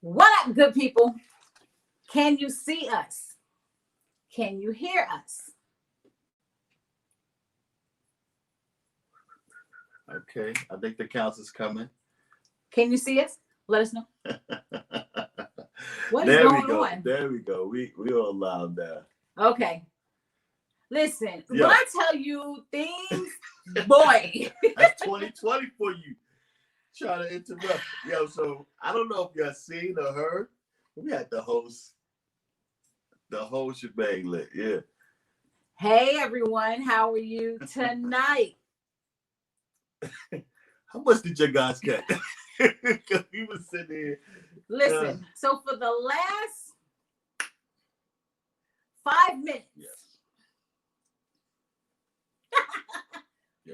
What up, good people? Can you see us? Can you hear us? Okay, I think the counselor's coming. Can you see us? Let us know. What is There we going go. on? There we go. We all loud now. Okay. Listen, Yo. when I tell you things, boy. That's 2020 for you. Trying to interrupt. Yo, so I don't know if y'all seen or heard. We had the whole shebang lit. Yeah. Hey everyone, how are you tonight? How much did your guys get? Because we was sitting here. Listen, so for the last 5 minutes, Yes.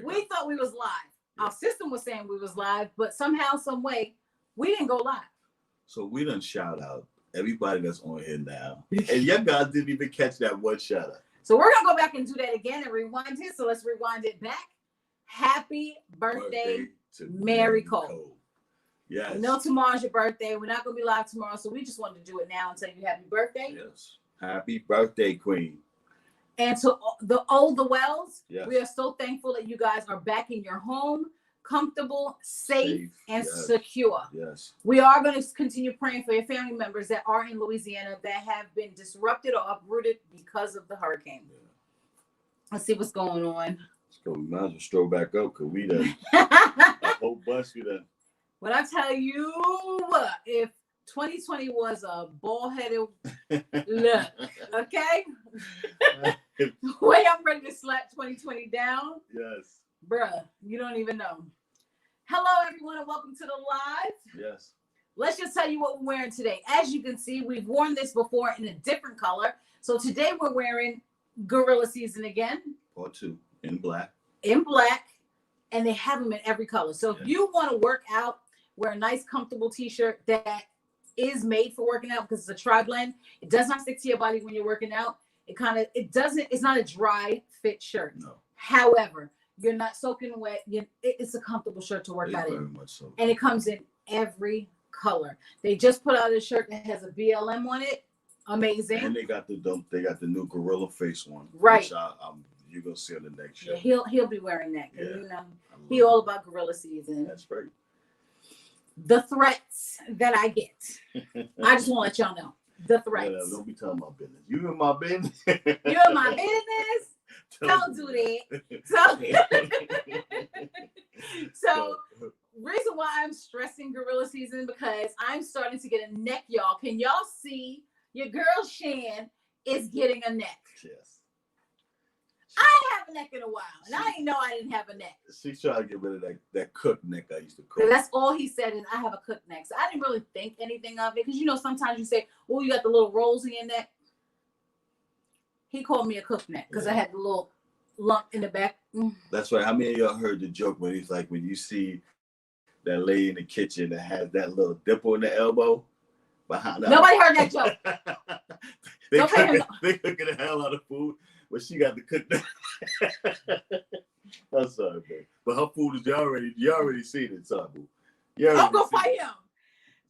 we thought we was live. Yeah. Our system was saying we was live, but somehow, some way, we didn't go live. So we done shout out everybody that's on here now. And your guys didn't even catch that one shout out. So we're going to go back and do that again and rewind it. So let's rewind it back. Happy birthday to Mary Cole. Yes. I know tomorrow's your birthday. We're not going to be live tomorrow, so we just wanted to do it now and tell you happy birthday. Yes. Happy birthday, Queen. And to the older Wells, yes. We are so thankful that you guys are back in your home, comfortable, safe and secure. Yes. We are going to continue praying for your family members that are in Louisiana that have been disrupted or uprooted because of the hurricane. Yeah. Let's see what's going on. So we might as well stroll back up because we done a whole bunch we done. When I tell you, if 2020 was a bald-headed look, okay? The way I'm ready to slap 2020 down. Yes. Bruh, you don't even know. Hello, everyone, and welcome to the live. Yes. Let's just tell you what we're wearing today. As you can see, we've worn this before in a different color. So today we're wearing Gorilla Season again. Part 2, in black. In black, and they have them in every color. So if you want to work out, wear a nice, comfortable t-shirt that is made for working out because it's a tri-blend. It does not stick to your body when you're working out. It's not a dry fit shirt. No. However, you're not soaking wet. It's a comfortable shirt to work out in. Very much so. And it comes in every color. They just put out a shirt that has a BLM on it. Amazing. And they got the new gorilla face one. Right. Which you're gonna see on the next show. Yeah, he'll be wearing that. Yeah. You know, he all about Gorilla Season. That's right. The threats that I get. I just want to let y'all know. The threats. Yeah, don't be telling my business. You in my business. You in my business? Don't do that. So reason why I'm stressing Gorilla Season because I'm starting to get a neck, y'all. Can y'all see your girl Shan is getting a neck? Yes. I ain't have a neck in a while, and I didn't know I didn't have a neck. She's trying to get rid of that cooked neck I used to cook. That's all he said, and I have a cooked neck. So I didn't really think anything of it because, you know, sometimes you say, oh, you got the little rolls in your neck. He called me a cooked neck because I had the little lump in the back. That's right. How many of y'all heard the joke when he's like, when you see that lady in the kitchen that has that little dimple in the elbow behind her? Nobody heard that joke. They cooking the hell out of food. But she got to cook that. I'm sorry, man. But her food is you already seen it, Sabu. I'm gonna fight him.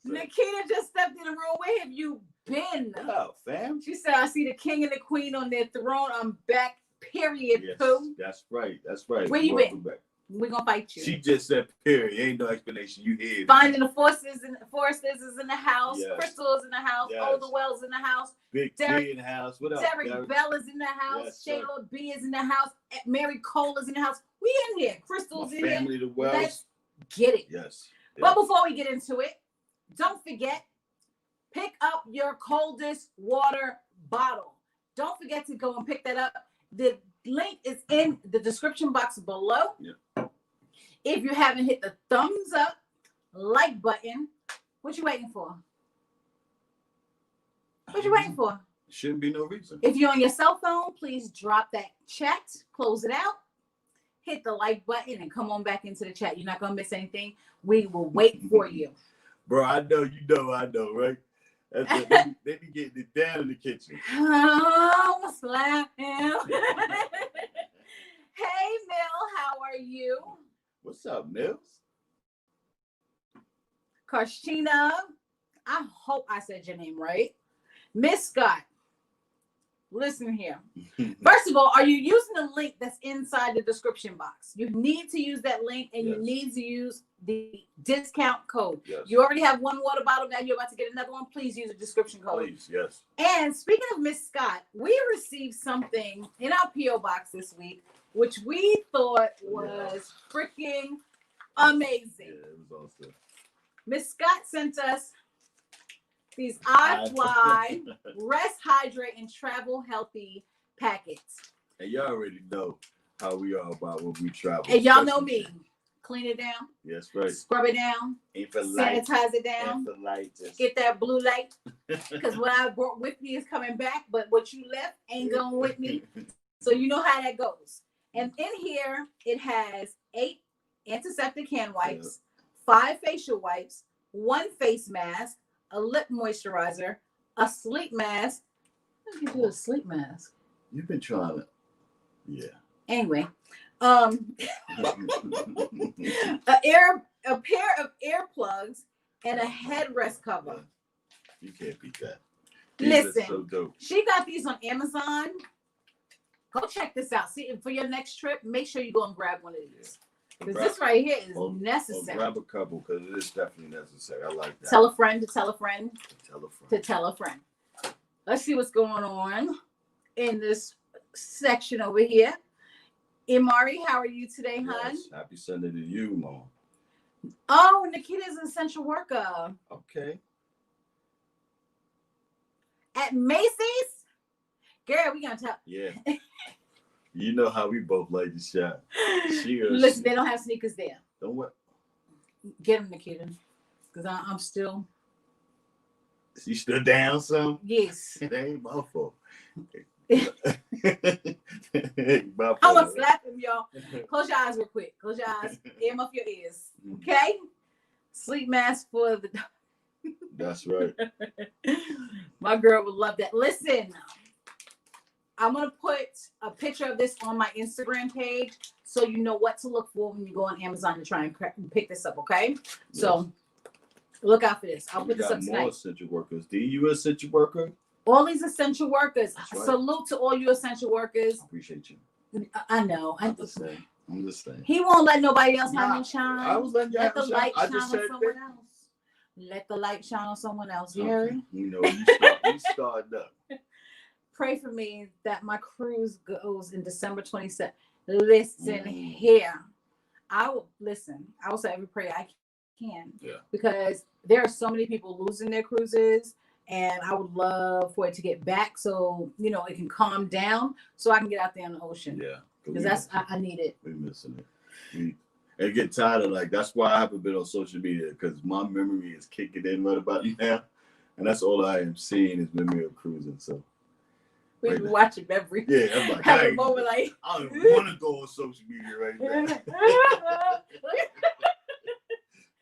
So. Nikita just stepped in the room. Where have you been? Wow, fam. She said, I see the king and the queen on their throne. I'm back, period. Yes, poo. That's right. That's right. Where you been? Back. We're gonna fight you. She just said period. Ain't no explanation. You hear Finding the forces is in the house. Yes. Crystal is in the house. Yes. Older Wells in the house. Big D in the house. What else? Derek Bell is in the house. Yes, Shayla B is in the house. Mary Cole is in the house. We in here. Crystal's in here. Family, the Wells. Let's get it. Yes. But before we get into it, don't forget, pick up your coldest water bottle. Don't forget to go and pick that up. The link is in the description box below. Yep. If you haven't hit the thumbs up, like button, what you waiting for? What you waiting for? Shouldn't be no reason. If you're on your cell phone, please drop that chat, close it out, hit the like button, and come on back into the chat. You're not going to miss anything. We will wait for you. Bro, I know, right? They be getting it down in the kitchen. Oh, slap him. Hey, Mill, how are you? What's up, Mills? Karshina, I hope I said your name right. Miss Scott, listen here. First of all, are you using the link that's inside the description box? You need to use that link, and you need to use the discount code. Yes. You already have one water bottle. Now you're about to get another one. Please use the description code. Please, yes. And speaking of Miss Scott, we received something in our P.O. box this week, which we thought was freaking amazing. Yeah, it was awesome. Miss Scott sent us these iFly Rest, Hydrate, and Travel Healthy packets. And y'all already know how we are about when we travel. And y'all know me. Clean it down. Yes, right. Scrub it down. Ain't for light. Sanitize it down. Ain't for light. Just... Get that blue light. Because what I brought with me is coming back, but what you left ain't going with me. So you know how that goes. And in here, it has 8 antiseptic hand wipes, 5 facial wipes, 1 face mask, a lip moisturizer, a sleep mask. How do you do a sleep mask? You've been trying it. Yeah. Anyway, a pair of earplugs and a headrest cover. You can't beat that. Listen, so dope. She got these on Amazon. Go check this out. See, for your next trip, make sure you go and grab one of these. Because this right here is necessary. Grab a couple, because it is definitely necessary. I like that. Tell a friend to tell a friend to tell a friend. to tell a friend. Let's see what's going on in this section over here. Imari, how are you today, hon? Yes, happy Sunday to you, Mom. Oh, Nikita's an essential worker. Okay. At Macy's? Girl, we gonna talk. Yeah. You know how we both like to shop. Listen, they don't have sneakers there. Don't what? Get them, Nikita. Because I'm still. You still down some? Yes. It ain't my fault. I'm gonna slap him, y'all. Close your eyes real quick. Close your eyes. Ear muff your ears. Okay? Sleep mask for the. That's right. My girl would love that. Listen, I'm gonna put a picture of this on my Instagram page so you know what to look for when you go on Amazon to try and pick this up. Okay? Yes. So look out for this. I'll put this up tonight. More essential workers. Do you essential worker? All these essential workers. Right. Salute to all you essential workers. I appreciate you. I know. I'm just saying. He won't let nobody else have him shine. I was letting you let the light shine on someone else. Let the light shine on someone else. You heard? You know, you started up. Pray for me that my cruise goes in December 27th. Listen here. I will say every prayer I can. Yeah. Because there are so many people losing their cruises. And I would love for it to get back so, you know, it can calm down so I can get out there in the ocean. Yeah. Because I need it. We're missing it. And get tired of that's why I haven't been on social media, because my memory is kicking in right about now. And that's all I am seeing is memory of cruising. So we be watching every I'm like, have a moment like I don't want to go on social media right now.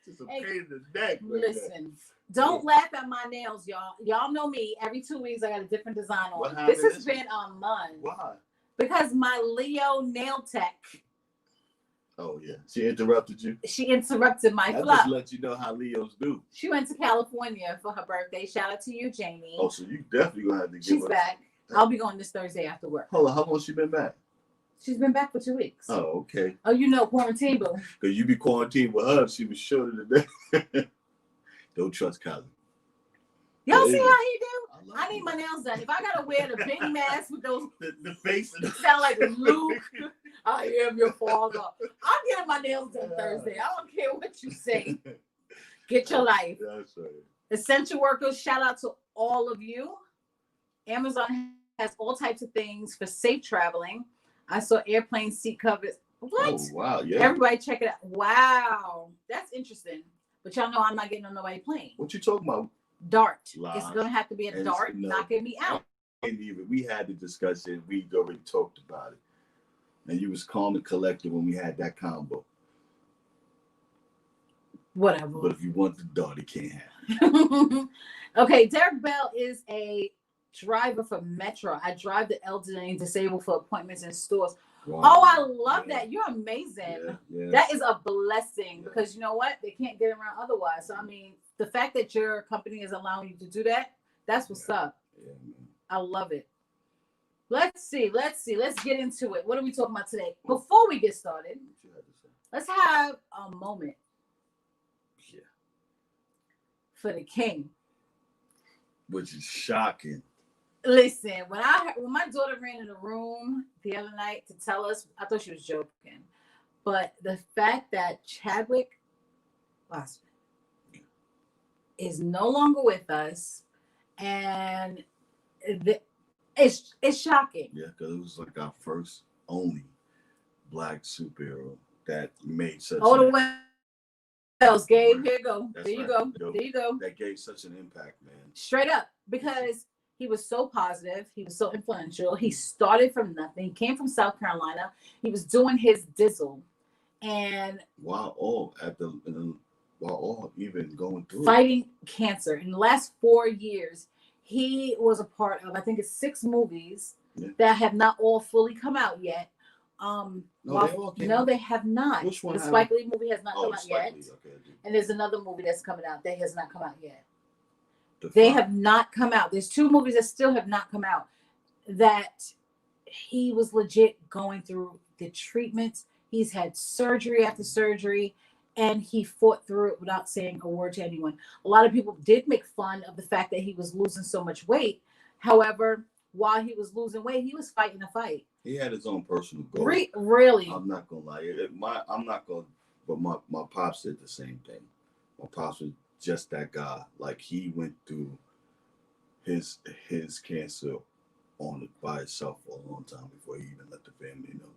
Just a pain in the neck. Listen, don't laugh at my nails, y'all. Y'all know me. Every 2 weeks I got a different design on. This has been a month. Why? Because my Leo nail tech. Oh yeah, she interrupted you. She interrupted my flow. I just let you know how Leos do. She went to California for her birthday. Shout out to you, Jamie. Oh, so you definitely gonna have to give She's back. I'll be going this Thursday after work. Hold on, how long she been back? She's been back for 2 weeks. Oh, okay. Oh, you know, quarantine, boo. Because you be quarantined with her. She was shorter than that. Don't trust Kylie. Y'all see how he do? I need my nails done. If I gotta wear the big mask with those the face and sound like Luke, I am your father. I'm getting my nails done Thursday. I don't care what you say. Get your life. That's right. Essential workers, shout out to all of you. Amazon has all types of things for safe traveling. I saw airplane seat covers. What? Oh, wow, yeah. Everybody check it out. Wow. That's interesting. But y'all know I'm not getting on nobody's plane. What you talking about? Dart. Lies. It's going to have to be a dart knocking me out. And even we had the discussion. We already talked about it. And you was calm and collected when we had that combo. Whatever. But if you want the dart, it can't happen. Okay, Derek Bell is a driver for Metro. I drive the elderly and disabled for appointments in stores. Wow. Oh, I love that. You're amazing. Yeah. That is a blessing because you know what? They can't get around otherwise. So, I mean, the fact that your company is allowing you to do that, that's what's up. Yeah, man. I love it. Let's see. Let's get into it. What are we talking about today? Before we get started, let's have a moment for the king. Which is shocking. Listen, when my daughter ran in the room the other night to tell us, I thought she was joking, but the fact that Chadwick Boseman is no longer with us, and it's shocking. Yeah, because it was like our first only black superhero that made such. Oh, the way else, Gabe. Here you go. That's there you right. go. There you go. That gave such an impact, man. Straight up, because he was so positive. He was so influential. He started from nothing. He came from South Carolina. He was doing his dizzle, and while even going through fighting cancer in the last 4 years, he was a part of, I think it's 6 movies that have not all fully come out yet. They have not. Which one? The Spike Lee movie has not come out yet. Okay. And there's another movie that's coming out that has not come out yet. They have not come out. There's 2 movies that still have not come out that he was legit going through the treatments. He's had surgery after surgery, and he fought through it without saying a word to anyone. A lot of people did make fun of the fact that he was losing so much weight. However, while he was losing weight, he was fighting a fight. He had his own personal goal. Really? I'm not gonna lie. But my pops did the same thing. My pops was just that guy. Like, he went through his cancer by itself for a long time before he even let the family know.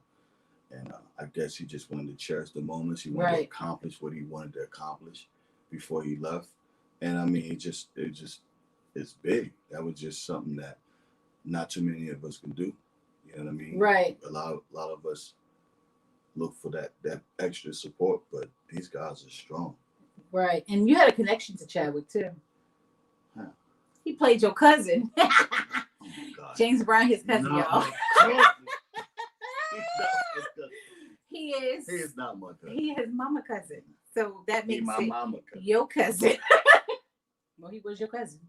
And I guess he just wanted to cherish the moments. He wanted to accomplish what he wanted to accomplish before he left. And I mean, it's big. That was just something that not too many of us can do. You know what I mean? Right. A lot of us look for that extra support, but these guys are strong. Right. And you had a connection to Chadwick too. Huh. He played your cousin. Oh my God. James Brown, his cousin, y'all. He is not my cousin. He is mama cousin. So that makes my mama cousin. Your cousin. Well, he was your cousin.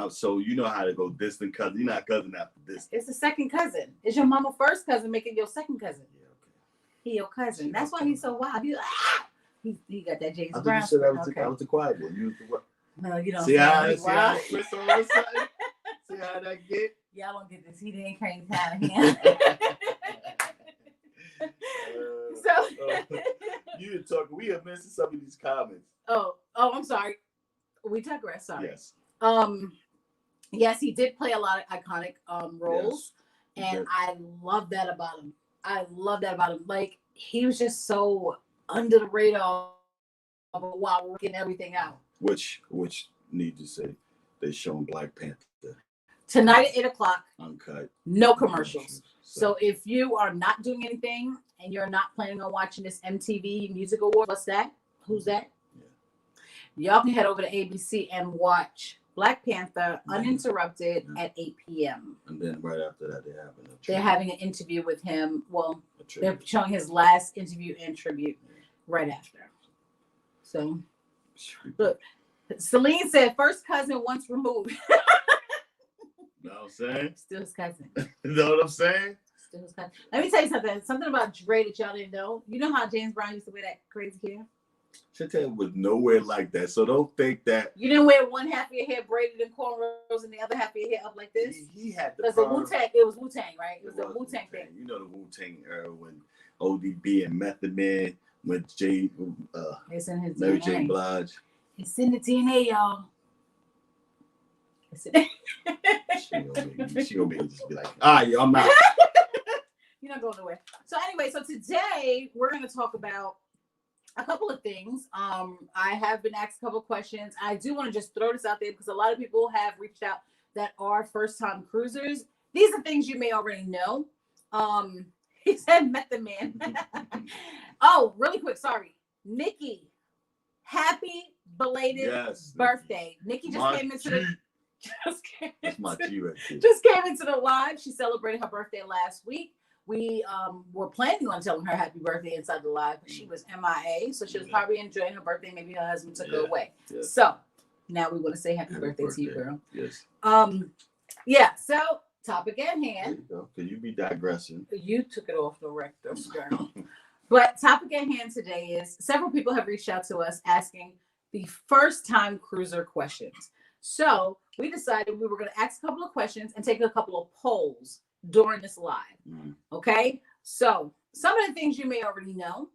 So you know how to go distant cousin. You're not cousin after distant. It's a second cousin. It's your mama first cousin making your second cousin. Yeah, okay. He your cousin. That's why he's so wild. He got that James I Brown. You said I was the quiet one. You was the what? No, you don't. See how Chris all of a sudden? See how that get? Y'all don't get this. He didn't crank down here. You were talking. We have missed some of these comments. Oh, I'm sorry. We digress. Sorry. Yes. Yes, he did play a lot of iconic roles, yes, and I love that about him. Like, he was just so under the radar while working everything out. Which need to say, they're showing Black Panther tonight at 8:00. Uncut. No commercials. So if you are not doing anything and you're not planning on watching this MTV Music Award, what's that? Who's that? Yeah. Y'all can head over to ABC and watch Black Panther uninterrupted at 8 p.m. And then right after that, they're having an interview with him. Well, they're showing his last interview and tribute right after. So, look, Celine said first cousin once removed. You know what I'm saying? Still his cousin. You know what I'm saying? Still his cousin. Let me tell you something. Something about Dre that y'all didn't know. You know how James Brown used to wear that crazy hair? Chantel was nowhere like that. So don't think that. You didn't wear one half of your hair braided in cornrows and the other half of your hair up like this? He had the Because the Wu-Tang, it was Wu-Tang, right? It was the Wu-Tang thing. You know the Wu-Tang era when ODB and Method Man with it's in his Mary DNA. J. Blige. It's in the DNA, y'all. She gonna make me just be like, yo, I'm out. You're not going nowhere. So anyway, today we're going to talk about a couple of things. I have been asked a couple of questions. I do want to just throw this out there because a lot of people have reached out that are first-time cruisers. These are things you may already know. He said Method Man. Oh, really quick, sorry. Nikki, happy belated birthday. Nikki just came into the just came into the live. She celebrated her birthday last week. We were planning on telling her happy birthday inside the live, but she was MIA, so she was probably enjoying her birthday. Maybe her husband took her away. Yeah. So now we want to say happy birthday to you, girl. Yes. Yeah. So topic at hand. There you go. Can you be digressing? You took it off the rectum, girl. But topic at hand today is several people have reached out to us asking the first-time cruiser questions. So we decided we were going to ask a couple of questions and take a couple of polls during this live. Okay, so some of the things you may already know,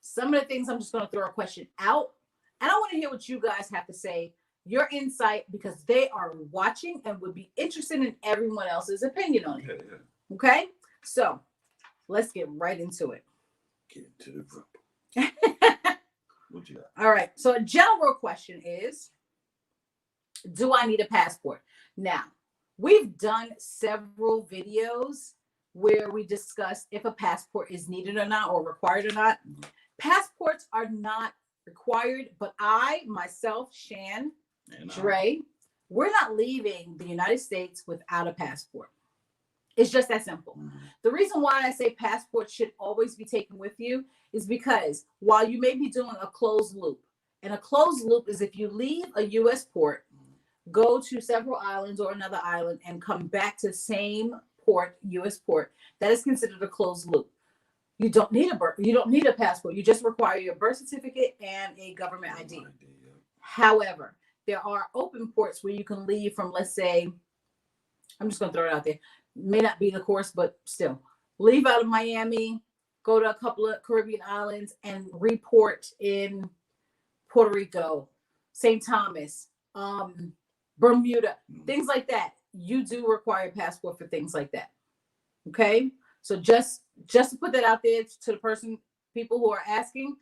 some of the things I'm just going to throw a question out, and I want to hear what you guys have to say, your insight, because they are watching and would be interested in everyone else's opinion on it. Yeah. Okay, so let's get right into it. Get into the group. What you got? All right, so a general question is, do I need a passport? Now, we've done several videos where we discuss if a passport is needed or not, or required or not. Passports are not required, but I, myself, Shan, Dre, we're not leaving the United States without a passport. It's just that simple. The reason why I say passports should always be taken with you is because while you may be doing a closed loop, and a closed loop is if you leave a U.S. port, go to several islands or another island and come back to the same port, U.S. port, that is considered a closed loop. You don't need a passport. You just require your birth certificate and a government ID. However, there are open ports where you can leave from, let's say, I'm just going to throw it out there. May not be the course, but still, leave out of Miami, go to a couple of Caribbean islands and report in Puerto Rico, St. Thomas, Bermuda, things like that. You do require a passport for things like that. Okay, so just to put that out there to the people who are asking,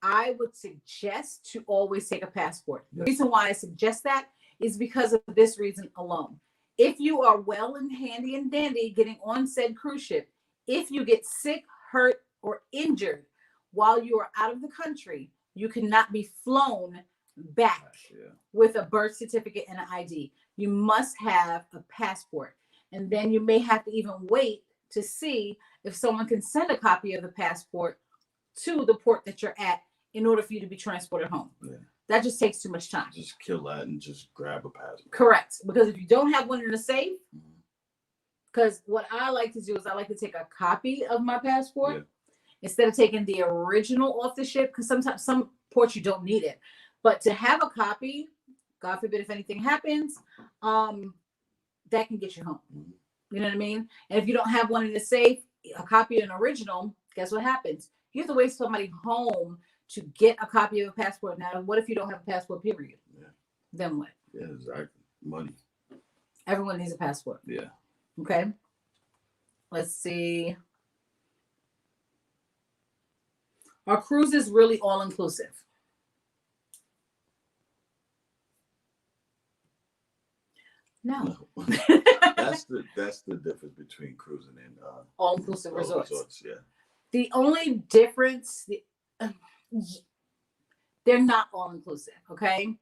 I would suggest to always take a passport. The reason why I suggest that is because of this reason alone. If you are well and handy and dandy getting on said cruise ship, if you get sick, hurt, or injured while you are out of the country, you cannot be flown back with a birth certificate and an ID. You must have a passport. And then you may have to even wait to see if someone can send a copy of the passport to the port that you're at in order for you to be transported home. Yeah. That just takes too much time. Just kill that and just grab a passport. Correct. Because if you don't have one in the safe, because what I like to do is I like to take a copy of my passport instead of taking the original off the ship, because sometimes some ports you don't need it. But to have a copy, God forbid if anything happens, that can get you home. You know what I mean? And if you don't have one in the safe, a copy of an original, guess what happens? You have to wait somebody home to get a copy of a passport. Now, what if you don't have a passport, period? Yeah. Then what? Yeah, exactly. Money. Everyone needs a passport. Yeah. Okay. Let's see. Are cruises really all-inclusive? No. That's the difference between cruising and all-inclusive resorts. Yeah. The only difference, they're not all-inclusive, okay?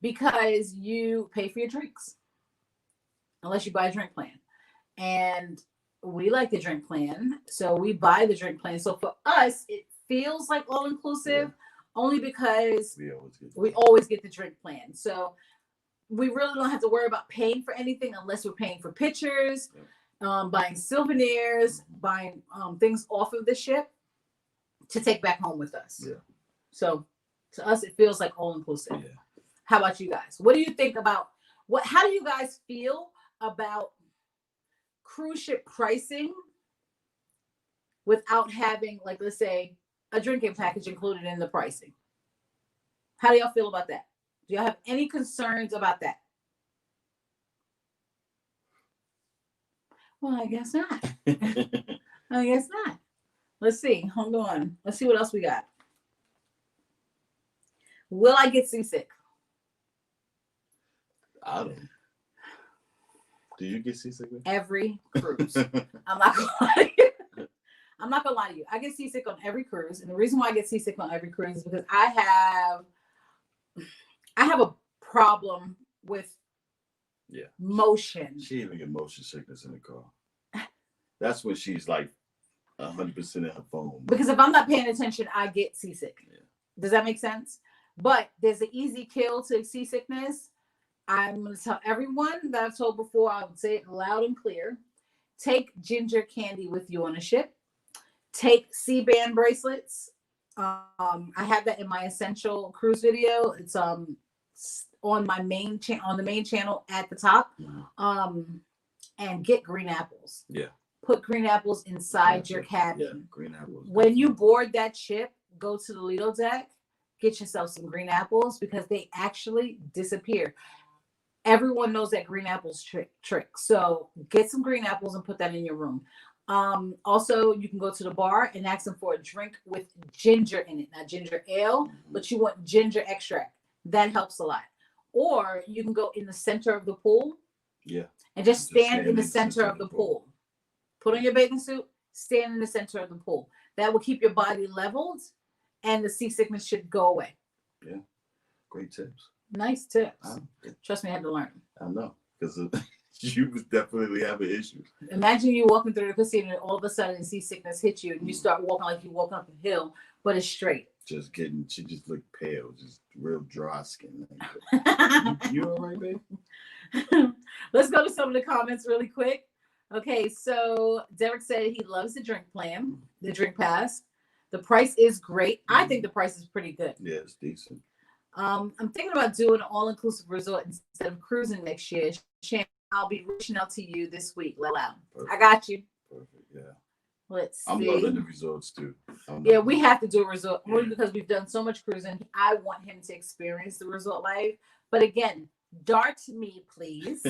Because you pay for your drinks, unless you buy a drink plan. And we like the drink plan, so we buy the drink plan. So for us, it feels like all-inclusive only because we always get the drink plan. So we really don't have to worry about paying for anything unless we're paying for pictures, buying souvenirs, buying things off of the ship to take back home with us. Yeah. So to us, it feels like all-inclusive. Yeah. How about you guys? What do you think about how do you guys feel about cruise ship pricing without having, like, let's say, a drinking package included in the pricing? How do y'all feel about that? Do y'all have any concerns about that? Well, I guess not. I guess not. Let's see. Hold on. Let's see what else we got. Will I get seasick? I don't. Do you get seasick? Every cruise. I'm not gonna lie to you. I'm not gonna lie to you. I get seasick on every cruise, and the reason why I get seasick on every cruise is because I have a problem with motion. She even get motion sickness in the car. That's when she's like 100% in her phone. Because if I'm not paying attention, I get seasick. Yeah. Does that make sense? But there's an easy kill to seasickness. I'm going to tell everyone that I've told before, I would say it loud and clear. Take ginger candy with you on a ship. Take C-band bracelets. I have that in my essential cruise video. It's on my main on the main channel at the top. And get green apples. Yeah. Put green apples inside your cabin. Yeah, green apples. When you board that ship, go to the Lido deck, get yourself some green apples because they actually disappear. Everyone knows that green apples trick. So get some green apples and put that in your room. Also, you can go to the bar and ask them for a drink with ginger in it, not ginger ale, but you want ginger extract. That helps a lot. Or you can go in the center of the pool. Yeah. And just stand in the center of the pool. Put on your bathing suit, stand in the center of the pool. That will keep your body leveled and the seasickness should go away. Yeah. Great tips. Nice tips. Trust me, I had to learn. I know. Because you would definitely have an issue. Imagine you walking through the casino and all of a sudden seasickness hits you and you start walking like you're walking up a hill, but it's straight. She just looked pale, just real dry skin. You all right, babe? Let's go to some of the comments really quick. Okay, so Derek said he loves the drink plan, the drink pass. The price is great. I think the price is pretty good. Yeah, it's decent. I'm thinking about doing an all-inclusive resort instead of cruising next year. Shannon, I'll be reaching out to you this week. I got you. Perfect, yeah. Let's see. I'm loving the resorts too. Yeah, we have to do a resort only because we've done so much cruising. I want him to experience the resort life. But again, dart me, please.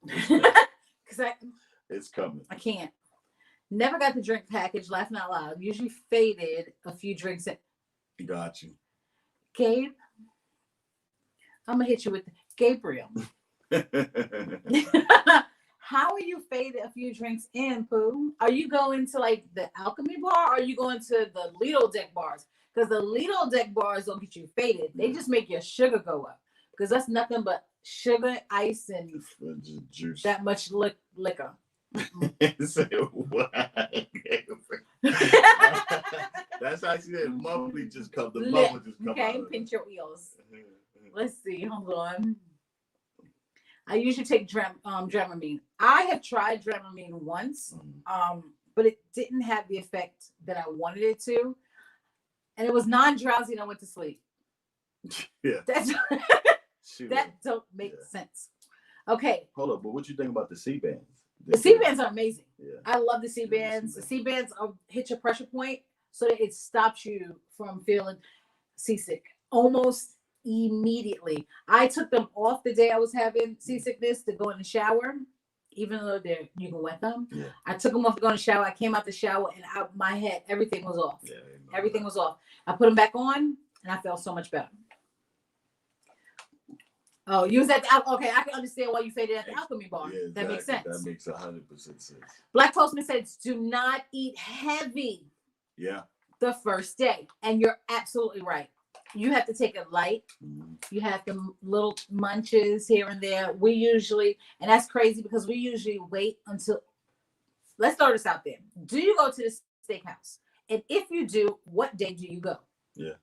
Because it's coming. I can't. Never got the drink package, laughing out loud. Usually faded a few drinks in. Got you. Gabe, I'm going to hit you with Gabriel. How are you faded a few drinks in, Pooh? Are you going to like the Alchemy bar or are you going to the Lido deck bars? Because the Lido deck bars don't get you faded. They just make your sugar go up. Because that's nothing but sugar, ice, and juice. That much liquor. Say what? That's how she said mumbly just come. The bubble just come. Okay, pinch your ears. Let's see. Hold on. I usually take Dramamine. I have tried Dramamine once, but it didn't have the effect that I wanted it to. And it was non-drowsy and I went to sleep. Yeah. That don't make sense. Okay. Hold up, but what you think about the C-bands? The C-bands are amazing. Yeah. I love the C-bands. The C-bands hit your pressure point so that it stops you from feeling seasick almost immediately. I took them off the day I was having seasickness to go in the shower, even though you can wet them. Yeah. I took them off to go in the shower. I came out the shower and out my head, everything was off. Yeah, everything was off. I put them back on and I felt so much better. Oh, you was at the okay. I can understand why you faded at the Alchemy bar. Yeah, exactly. That makes sense. That makes 100% sense. Black Postman says, "Do not eat heavy." Yeah. The first day, and you're absolutely right. You have to take it light. You have the little munches here and there. We usually, and that's crazy because we usually wait until. Let's throw this out there. Do you go to the steakhouse? And if you do, what day do you go? Yeah.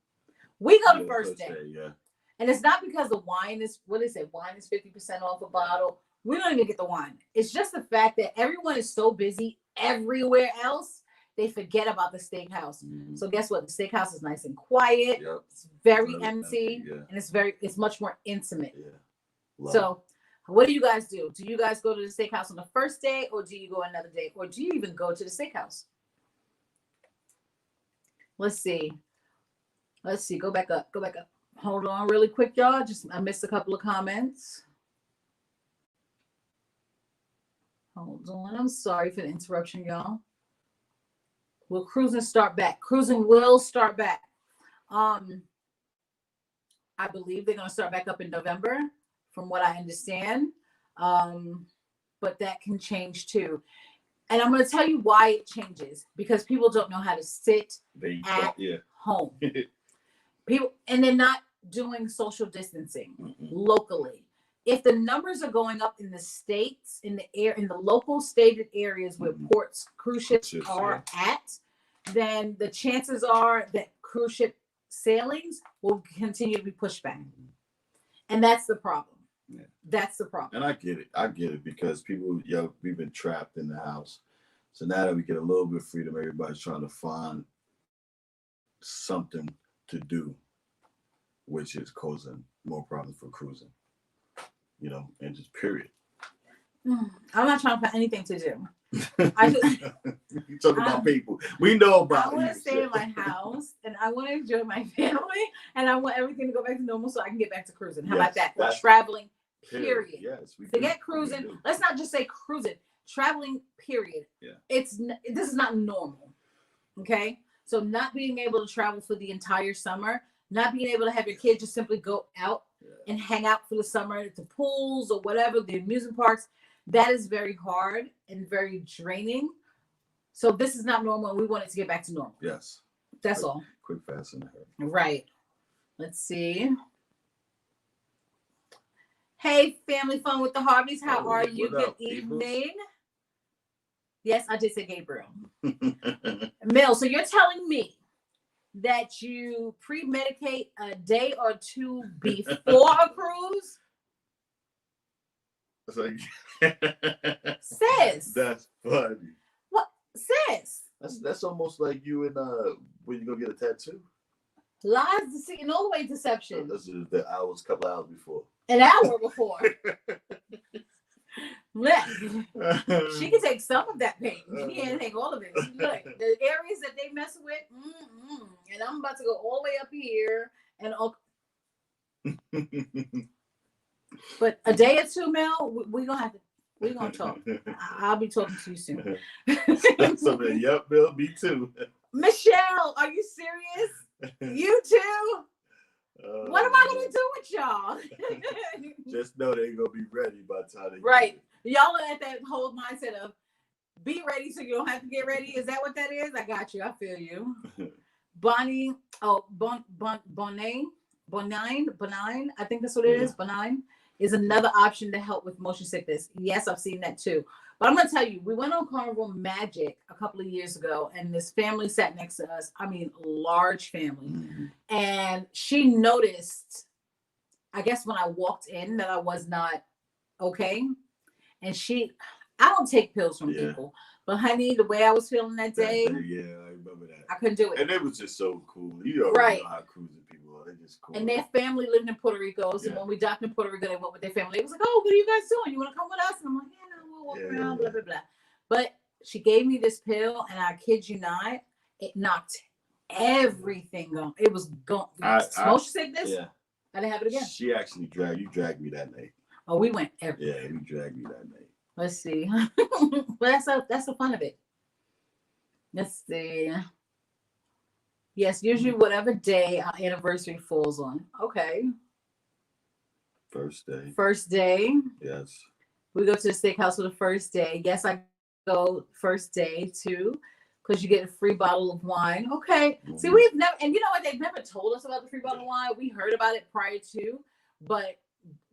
We go the first day. Yeah. And it's not because the wine is, what is it? Wine is 50% off a bottle. We don't even get the wine. It's just the fact that everyone is so busy everywhere else, they forget about the steakhouse. Mm-hmm. So guess what? The steakhouse is nice and quiet. Yep. It's very empty. Yeah. And it's much more intimate. Yeah. So what do you guys do? Do you guys go to the steakhouse on the first day or do you go another day? Or do you even go to the steakhouse? Let's see. Go back up. Hold on really quick, y'all. I missed a couple of comments. Hold on. I'm sorry for the interruption, y'all. Will cruising start back? Cruising will start back. I believe they're going to start back up in November, from what I understand. But that can change too. And I'm going to tell you why it changes. Because people don't know how to sit at home. People, and they're not doing social distancing locally. if the numbers are going up in the states, in the local stated areas where ports, cruise ships are at, then the chances are that cruise ship sailings will continue to be pushed back. And that's the problem. Yeah. That's the problem. And I get it because people, we've been trapped in the house. So now that we get a little bit of freedom, everybody's trying to find something to do, which is causing more problems for cruising. And just period. I'm not trying to find anything to do. You talk about people. We know about. I want to stay in my house and I want to enjoy my family and I want everything to go back to normal so I can get back to cruising. How about that? Or traveling, period. Yes. Forget cruising. Let's not just say cruising. Traveling, period. Yeah. This is not normal. Okay? So not being able to travel for the entire summer, not being able to have your kids just simply go out and hang out for the summer at the pools or whatever, the amusement parks, that is very hard and very draining. So this is not normal. And we want it to get back to normal. Yes. That's all. Quick, fast, and hurt. Right. Let's see. Hey, family fun with the Harveys. How are you? Good evening. Yes, I did say Gabriel. Mel, so you're telling me that you pre-medicate a day or two before a cruise? Sis. That's funny. What? Sis. That's almost like you and when you go get a tattoo. Lies, deceit, all the way deception. This is the couple hours before. An hour before. She can take some of that pain. She can't take all of it. Look, the areas that they mess with, and I'm about to go all the way up here and but a day or two, Mel, we're gonna talk. I'll be talking to you soon. Yep, Bill, me too. Michelle, are you serious? You too? What am I gonna do with y'all? Just know they ain't gonna be ready by the time they right. Y'all are at that whole mindset of be ready so you don't have to get ready. Is that what that is? I got you. I feel you. Bonnie, Bonine, I think that's what it is. Bonine is another option to help with motion sickness. Yes, I've seen that too. But I'm going to tell you, we went on Carnival Magic a couple of years ago, and this family sat next to us. I mean, large family. Mm-hmm. And she noticed, I guess when I walked in, that I was not okay. And I don't take pills from people. But honey, the way I was feeling that day. Yeah, I remember that. I couldn't do it. And it was just so cool. You already know how cruising people are. They're just cool. And their family lived in Puerto Rico. So when we docked in Puerto Rico, they went with their family. It was like, oh, what are you guys doing? You want to come with us? And I'm like, we'll walk around, blah, blah, blah. But she gave me this pill, and I kid you not, it knocked everything on. It was gone. Motion sickness. Yeah. I didn't have it again. She actually dragged me that night. Oh, we went everywhere. Yeah, you dragged me that night. Let's see. But that's the fun of it. Let's see. Yes, usually whatever day our anniversary falls on. Okay. First day. Yes. We go to the steakhouse for the first day. Yes, I go first day too, because you get a free bottle of wine. Okay. Mm-hmm. See, we've never, and you know what? They've never told us about the free bottle of wine. We heard about it prior to, but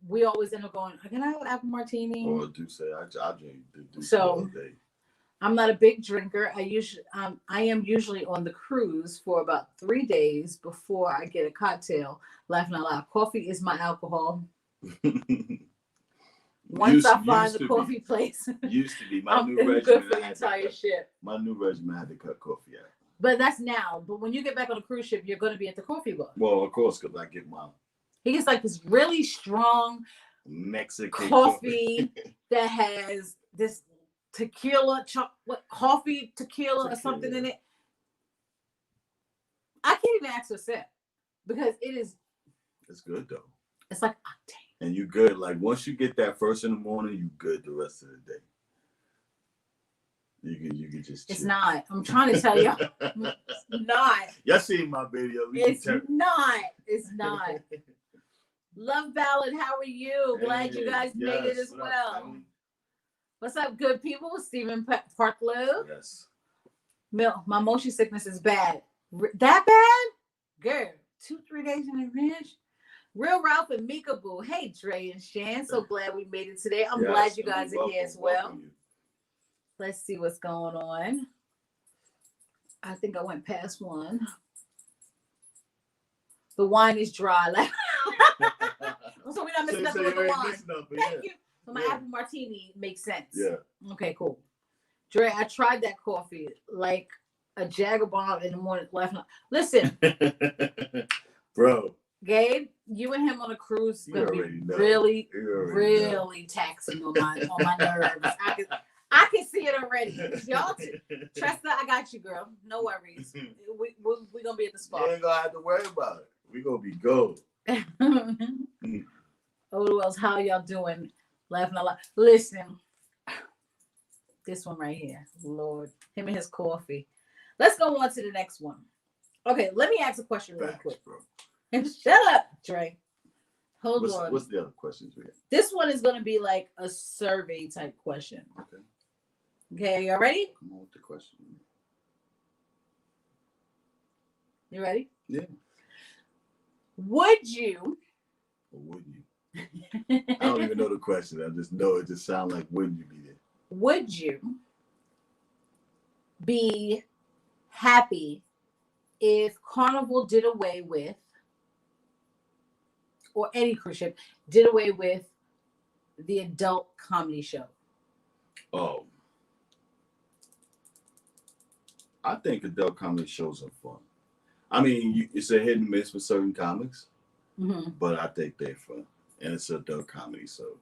we always end up going, can I have an apple martini? Or do say I drink so all day. I'm not a big drinker. I am usually on the cruise for about 3 days before I get a cocktail. Laughing out loud. Coffee is my alcohol. Once I find the coffee place, used to be my new regimen. Good for the entire ship. My new regimen, I had to cut coffee out. But that's now. But when you get back on a cruise ship, you're going to be at the coffee bar. Well, of course, because I get mine. He gets like this really strong Mexican coffee that has this tequila, tequila or something in it. I can't even ask for a sip because it's good though. It's like octane. And you good. Like once you get that first in the morning, you good the rest of the day. You can just chill. It's not. I'm trying to tell you. It's not. Y'all seen my video. It's not. Love Ballad, how are you? Glad you guys made it as well. What's up, good people? Stephen Parklow. Yes. My motion sickness is bad. That bad? Girl, 2-3 days in advance. Real Ralph and Mika Boo. Hey, Dre and Shan. So glad we made it today. I'm Yes, glad you and guys we are here as well. welcome you. Let's see what's going on. I think I went past one. The wine is dry. So we're not missing nothing with the wine. Thank you. So my apple martini makes sense. Yeah. Okay, cool. Dre, I tried that coffee like a Jagger in the morning last night. Listen, bro. Gabe, you and him on a cruise is gonna be really taxing on my nerves. I can see it already. Y'all, Tresta, I got you, girl. No worries. We're gonna be at the spa. You ain't gonna have to worry about it. We're gonna be gold. Oh, who else? How y'all doing? Laughing a lot. Listen, this one right here, Lord, him and his coffee. Let's go on to the next one. Okay, let me ask a question really quick, bro. Shut up, Dre. Hold on. What's the other questions we have? This one is going to be like a survey type question. Okay. Okay, y'all ready? Come on with the question. You ready? Yeah. Would you? Or wouldn't you? I don't even know the question. I just know it just sounds like wouldn't you be there? Would you be happy if Carnival did away with, or any cruise ship did away with, the adult comedy show? Oh, I think adult comedy shows are fun. I mean, it's a hit and miss with certain comics, but I think they're fun. And it's adult comedy, so.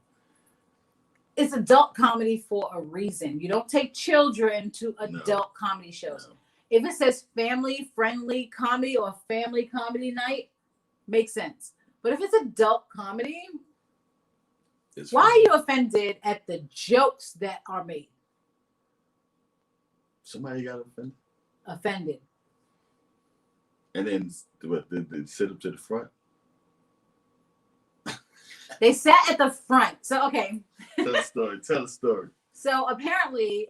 It's adult comedy for a reason. You don't take children to adult comedy shows. No. If it says family-friendly comedy or family comedy night, makes sense. But if it's adult comedy, why are you offended at the jokes that are made? Somebody got offended? Offended. And then they sit up to the front? They sat at the front. So, okay. Tell a story. So, apparently,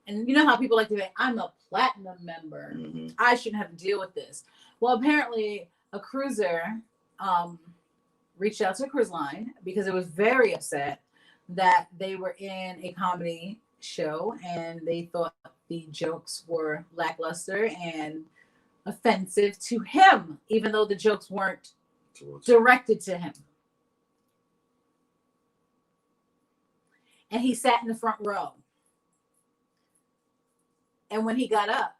and you know how people like to say, I'm a platinum member. Mm-hmm. I shouldn't have to deal with this. Well, apparently, a cruiser reached out to a cruise line because it was very upset that they were in a comedy show and they thought the jokes were lackluster and offensive to him, even though the jokes weren't directed to him. And he sat in the front row. And when he got up,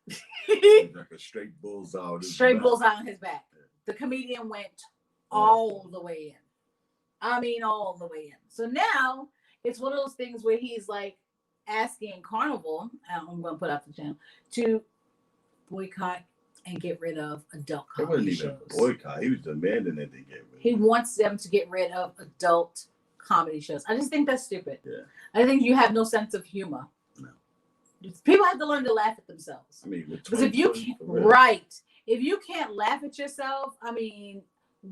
like a straight bullseye on his back. The comedian went all the way in. I mean, all the way in. So now it's one of those things where he's like asking Carnival, I'm going to put out the channel, to boycott and get rid of adult comedy shows. It wasn't even boycott. He was demanding that they get rid of it. He wants them to get rid of adult comedy shows. I just think that's stupid. Yeah. I think you have no sense of humor. No. People have to learn to laugh at themselves. I mean, because if you can't laugh at yourself, I mean,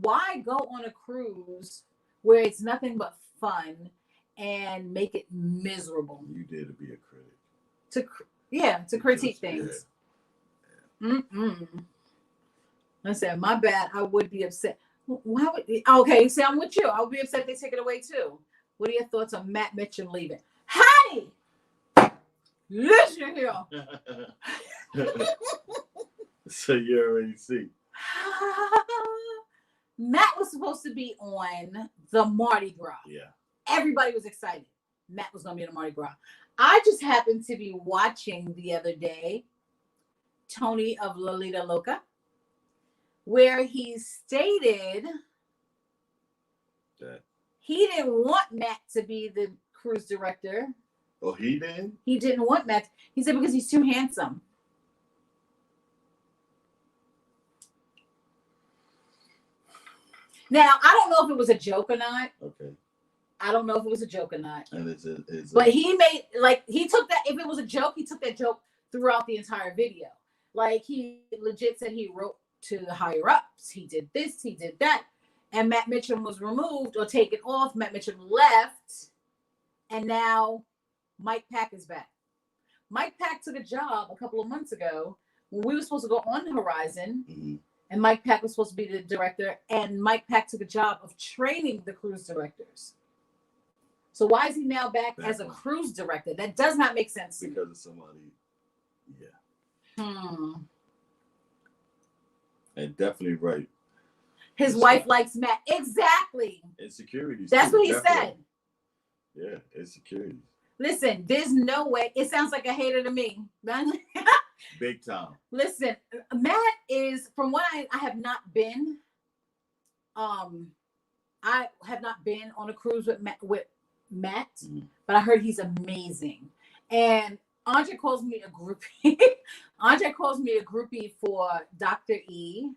why go on a cruise where it's nothing but fun and make it miserable? You did to be a critic. To critique things. Yeah. Listen, my bad. I would be upset. Why would? Okay, see, I'm with you. I would be upset if they take it away too. What are your thoughts on Matt Mitchum leaving? Honey, listen here. So you already see. Matt was supposed to be on the Mardi Gras. Yeah. Everybody was excited. Matt was going to be on the Mardi Gras. I just happened to be watching the other day Tony of Lolita Loca, where he stated that he didn't want Matt to be the cruise director. Oh, he did? He didn't want Matt. He said because he's too handsome. Now, I don't know if it was a joke or not. Okay. I don't know if it was a joke or not. And but he made, he took that, if it was a joke, he took that joke throughout the entire video. Like, he legit said he wrote to the higher ups. He did this, he did that. And Matt Mitchum was removed or taken off. Matt Mitchum left. And now Mike Pack is back. Mike Pack took a job a couple of months ago when we were supposed to go on the Horizon. Mm-hmm. and Mike Pack was supposed to be the director, and Mike Pack took a job of training the cruise directors. So why is he now back as a cruise director? That does not make sense. Because of somebody, And definitely right. His wife likes Matt. Exactly. Insecurities. That's too, what he definitely. said. Yeah, insecurities. Listen, there's no way. It sounds like a hater to me. Big time. Listen, Matt is, from what I have not been, I have not been on a cruise with Matt, but I heard he's amazing. And Andre calls me a groupie. Andre calls me a groupie for Dr. E.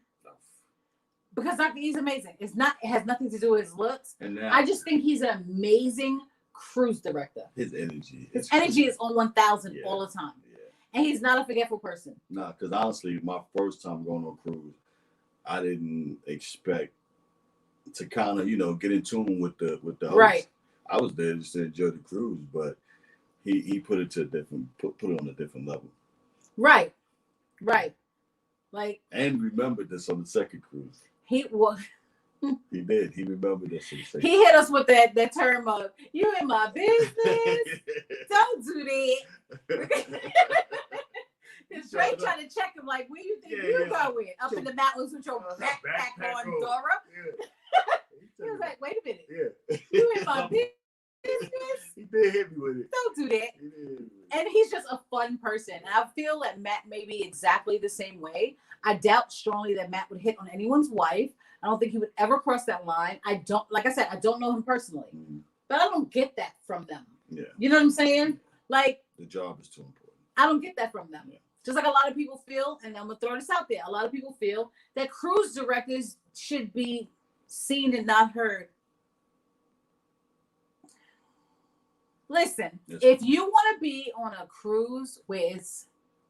Because Dr. E is amazing. It has nothing to do with his looks. And now, I just think he's an amazing cruise director. His energy. His energy is on 1,000 all the time. Yeah. And he's not a forgetful person. Nah, because honestly, my first time going on a cruise, I didn't expect to kind of, get in tune with the host. Right. I was there just to enjoy the cruise, but he put it to a different put it on a different level. Right. Right. Like, and remembered this on the second cruise. He did. He remembered this on the second. He hit us with that term of, "You in my business? Don't do that." He's straight trying to check him, like, where you think you going? Up in the mountains with your backpack on, Dora. He was like, wait a minute. You in my business? He did hit me with it. Don't do that. And he's just a fun person. And I feel that Matt may be exactly the same way. I doubt strongly that Matt would hit on anyone's wife. I don't think he would ever cross that line. Like I said, I don't know him personally, but I don't get that from them. Yeah. You know what I'm saying? Like, the job is too important. I don't get that from them. Yeah. Just like a lot of people feel, and I'm gonna throw this out there, a lot of people feel that cruise directors should be seen and not heard. Listen, if you want to be on a cruise where it's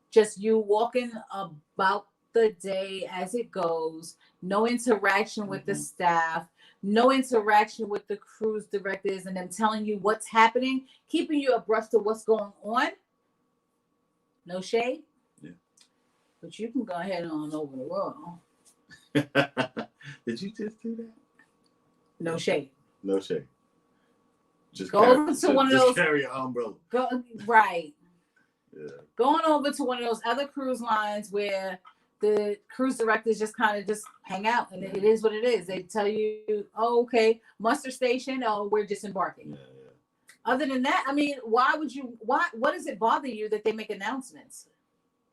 just you walking about the day as it goes, no interaction with the staff, no interaction with the cruise directors and them telling you what's happening, keeping you abreast of what's going on, no shade. Yeah. But you can go ahead on over the world. Did you just do that? No shade. No shade. Just go over to one of those. Carry an umbrella. Right. Yeah. Going over to one of those other cruise lines where the cruise directors just kind of just hang out, and it is what it is. They tell you, "Oh, okay, muster station. Oh, we're disembarking." Yeah. Other than that, I mean, what does it bother you that they make announcements?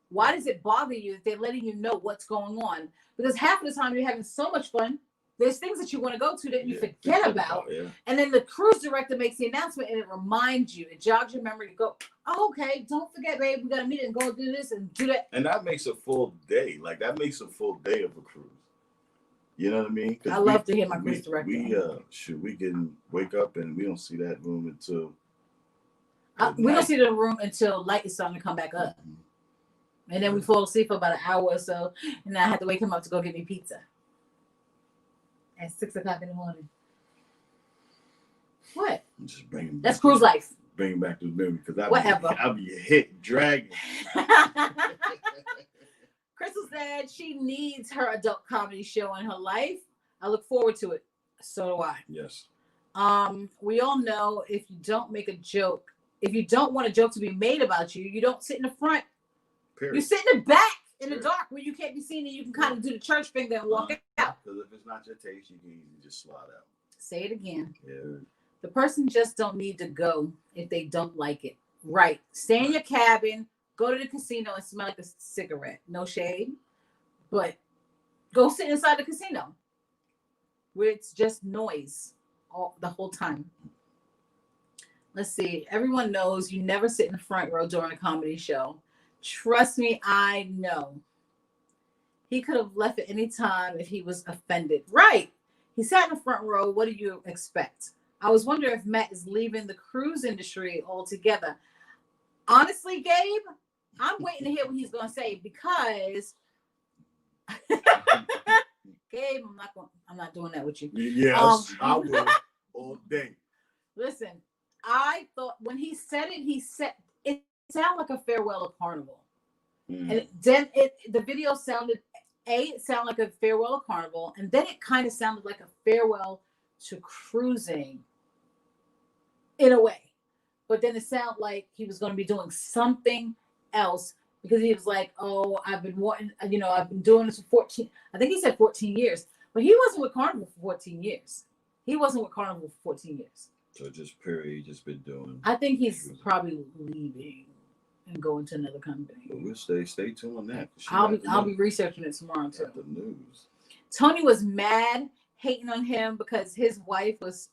Why does it bother you that they're letting you know what's going on? Because half of the time you're having so much fun. There's things that you want to go to that you forget about. Yeah. And then the cruise director makes the announcement and it reminds you, it jogs your memory to go, "Oh, okay, don't forget, babe, we got to meet and go do this and do that." And that makes a full day. Like, that makes a full day of a cruise. You know what I mean? I love to hear my cruise director. We can wake up and we don't see that room until... we don't see the room until light is starting to come back up. Mm-hmm. And then we fall asleep for about an hour or so. And I have to wake him up to go get me pizza. At 6 o'clock in the morning. What? Just bring him. That's cruise life. Bring him back to the memory because I'll be hit, dragging. Crystal said she needs her adult comedy show in her life. I look forward to it. So do I. Yes. We all know if you don't make a joke, if you don't want a joke to be made about you, you don't sit in the front. Period. You sit in the back. In the dark where you can't be seen and you can kind of do the church finger and walk out. Because if it's not your taste, you can easily just slide out. Say it again. Yeah. The person just don't need to go if they don't like it. Right. Stay in your cabin, go to the casino and smell like a cigarette. No shade. But go sit inside the casino where it's just noise the whole time. Let's see. Everyone knows you never sit in the front row during a comedy show. Trust me, I know. He could have left at any time if he was offended. Right. He sat in the front row. What do you expect? I was wondering if Matt is leaving the cruise industry altogether. Honestly, Gabe, I'm waiting to hear what he's going to say because Gabe, I'm not doing that with you. Yes, I will all day. Listen, I thought when he said it sounded like a farewell of Carnival. And then the video sounded it sounded like a farewell to Carnival, and then it kind of sounded like a farewell to cruising in a way. But then it sounded like he was going to be doing something else because he was like, "Oh, I've been wanting, I've been doing this for 14." I think he said 14 years, but he wasn't with Carnival for 14 years. He wasn't with Carnival for 14 years. So just period, he just been doing. I think he's probably leaving and going to another company. But we'll stay tuned on that. I'll be researching it tomorrow too. The news. Tony was mad, hating on him because his wife was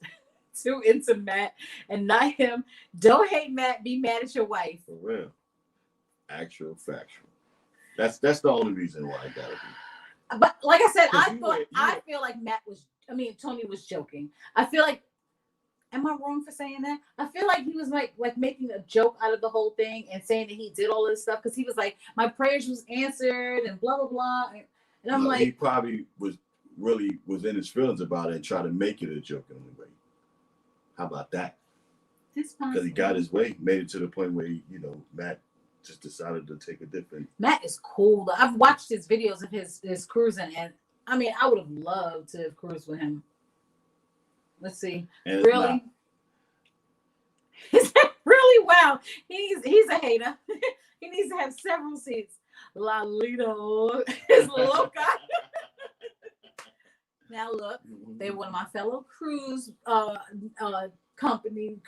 too into Matt and not him. Don't hate Matt, be mad at your wife. For real. Actual factual. That's the only reason why I gotta be. But like I said, I feel like Tony was joking. I feel like, am I wrong for saying that? I feel like he was like making a joke out of the whole thing and saying that he did all this stuff because he was like, my prayers was answered and blah blah blah. And I'm like, he probably was in his feelings about it and tried to make it a joke in a way. How about that? Because he got his way, made it to the point where Matt just decided to take a different. Matt is cool. I've watched his videos of his cruising, and I mean, I would have loved to have cruised with him. Let's see. And really? Is that really? Wow. He's a hater. He needs to have several seats. Lalito is loca. Now look, they're one of my fellow cruise company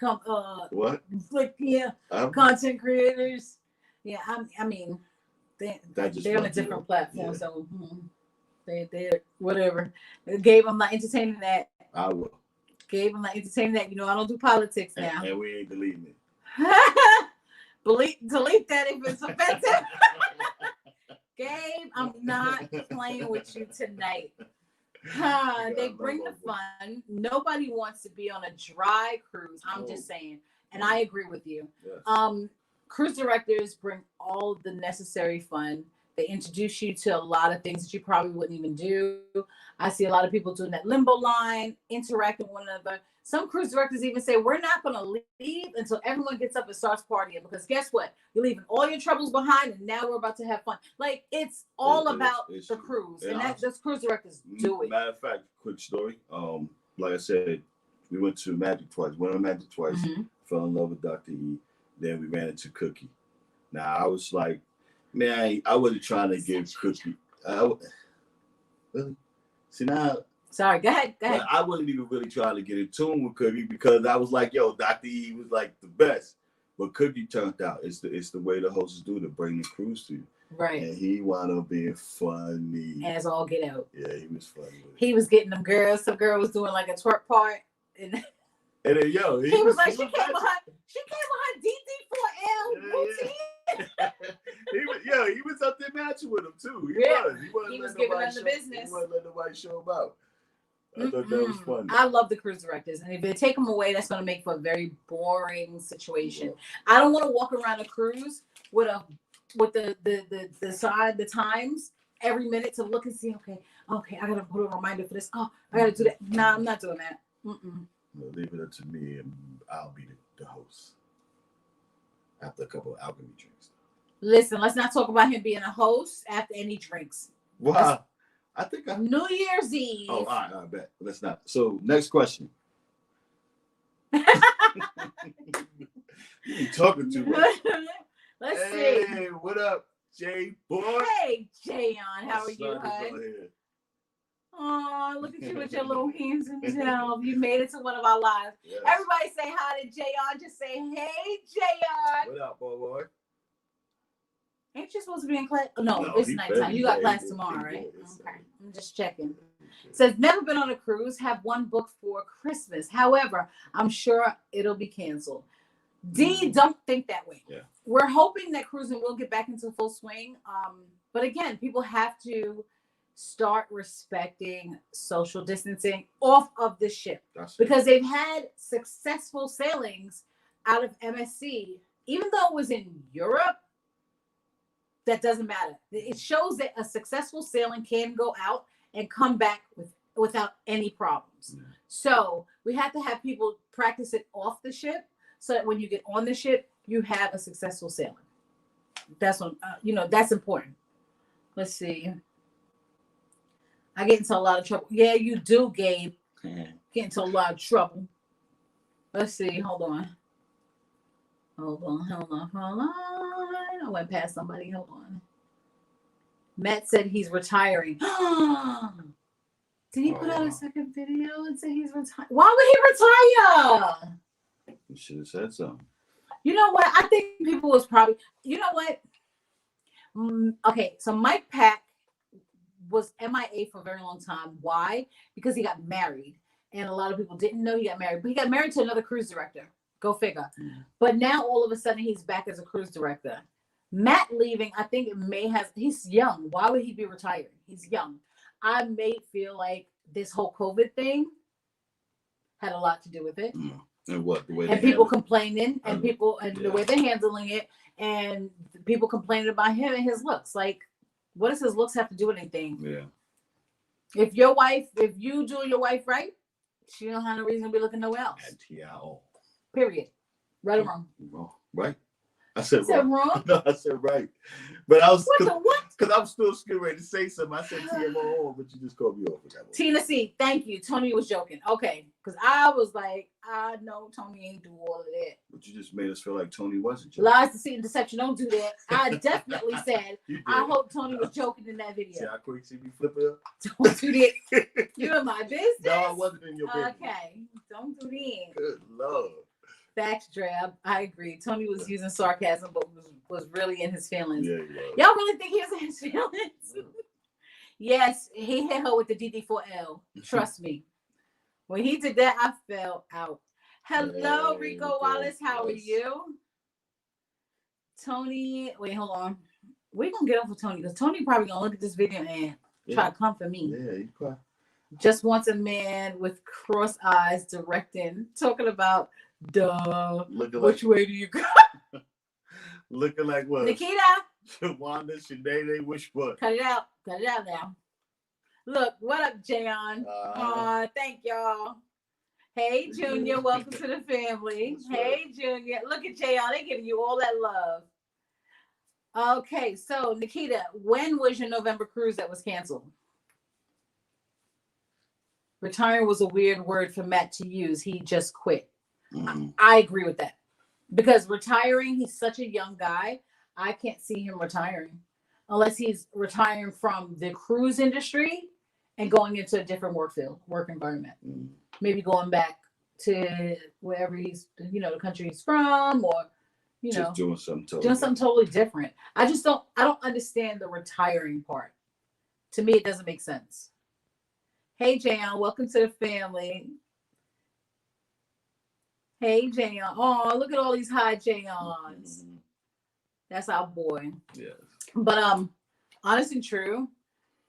what? Like content creators. Yeah, I mean they're on a different platform, so they're whatever. Gabe, I'm not entertaining that. I will. Gabe, I'm not entertaining that. I don't do politics now. And we ain't deleting it. Delete that if it's offensive. Gabe, I'm not playing with you tonight. They bring the fun. Nobody wants to be on a dry cruise. I'm just saying. And I agree with you. Yes. Cruise directors bring all the necessary fun. They introduce you to a lot of things that you probably wouldn't even do. I see a lot of people doing that limbo line, interacting with one another. Some cruise directors even say, we're not going to leave until everyone gets up and starts partying. Because guess what? You're leaving all your troubles behind, and now we're about to have fun. Like, it's all about the cruise. And those cruise directors do it. Matter of fact, quick story. Like I said, we went to Magic twice. Went on Magic twice. Fell in love with Dr. E. Then we ran into Cookie. Now, I was like, man, I wasn't trying to give Cookie. Really? See, now. Sorry, go ahead. I wasn't even really trying to get in tune with Cookie because I was like, yo, Dr. E was like the best. But Cookie turned out. It's the way the hosts do to bring the cruise to you. Right. And he wound up being funny. As all get out. Yeah, he was funny. He was getting them girls. Some girl was doing like a twerk part. And then, yo, he was like, she came with her DD4L routine. He was up there matching with him too. He was giving them the business. He wasn't letting nobody show him out. I thought that was funny. I love the cruise directors, and if they take them away, that's going to make for a very boring situation. Yeah. I don't want to walk around a cruise with the times every minute to look and see. Okay, I got to put a reminder for this. Oh, I got to do that. Nah, I'm not doing that. No, leave it up to me, and I'll be the host after a couple of alchemy drinks. Listen, let's not talk about him being a host after any drinks. Wow. I think New Year's Eve. Oh, all right, I bet. Let's not. So, next question. You talking too much. Let's see. Hey, what up, Jay boy? Hey, Jayon, how are you, hon? Oh, look at you with your little hands and self. You made it to one of our lives. Yes. Everybody say hi to Jayon. Just say, hey, Jayon. What up, boy? Ain't you supposed to be in class? No, it's nighttime. You got class tomorrow, right? Okay. I'm just checking. It says, never been on a cruise. Have one booked for Christmas. However, I'm sure it'll be canceled. D, don't think that way. Yeah. We're hoping that cruising will get back into full swing. But again, people have to start respecting social distancing off of the ship. Because they've had successful sailings out of MSC, even though it was in Europe. That doesn't matter. It shows that a successful sailing can go out and come back without any problems. Yeah. So we have to have people practice it off the ship so that when you get on the ship, you have a successful sailing. That's what, that's important. Let's see. I get into a lot of trouble. Yeah, you do, Gabe. Yeah. Get into a lot of trouble. Let's see. Hold on. I went past somebody. Hold on. Matt said he's retiring. Did he put out a second video and say he's retiring? Why would he retire? You should have said something. You know what? I think people was probably, you know what? Okay, so Mike Pack was MIA for a very long time. Why? Because he got married. And a lot of people didn't know he got married. But he got married to another cruise director. Go figure. But now all of a sudden he's back as a cruise director. Matt leaving, I think it may have, he's young. Why would he be retired? He's young. I may feel like this whole COVID thing had a lot to do with it. And what? The way and people complaining and people and the way they're handling it and people complaining about him and his looks. Like, what does his looks have to do with anything? Yeah. If you do your wife right, she don't have no reason to be looking nowhere else. Period. Right or wrong? Wrong. Right. I said wrong. No, I said right. But I was what? Because I'm still ready to say something. I said TMO, but you just called me off with that one. Tina C, thank you. Tony was joking. Okay. Because I was like, I know Tony ain't do all of that. But you just made us feel like Tony wasn't joking. Lies, deceit, and deception. Don't do that. I definitely said, I hope Tony was joking in that video. See how quick she be flipping up? Don't do that. You're in my business. No, I wasn't in your business. Okay. Don't do that. Good Lord. Facts, Drab. I agree. Tony was using sarcasm, but was really in his feelings. Yeah, he was. Y'all really think he was in his feelings? Yes, he hit her with the DD4L. Trust me. When he did that, I fell out. Hello, Rico Wallace. How are you? Tony, wait, hold on. We're going to get off of Tony because Tony probably going to look at this video and try to come for me. Yeah, he probably. Just wants a man with cross eyes directing, talking about, duh, which way do you go? Looking like what? Nikita. Wanda, Sinead, which what? Cut it out. Cut it out now. Look, what up, Jayon? Thank y'all. Hey, Junior. Welcome to the family. Hey, Junior. Look at Jayon. They're giving you all that love. Okay, so Nikita, when was your November cruise that was canceled? Retiring was a weird word for Matt to use. He just quit. I agree with that. Because retiring, he's such a young guy. I can't see him retiring unless he's retiring from the cruise industry and going into a different work environment. Maybe going back to wherever he's, the country he's from, or, just doing something totally different. I don't understand the retiring part. To me, it doesn't make sense. Hey, Jayon, welcome to the family. Hey, Jayon. Oh, look at all these high Jayons. That's our boy. Yes. But honest and true,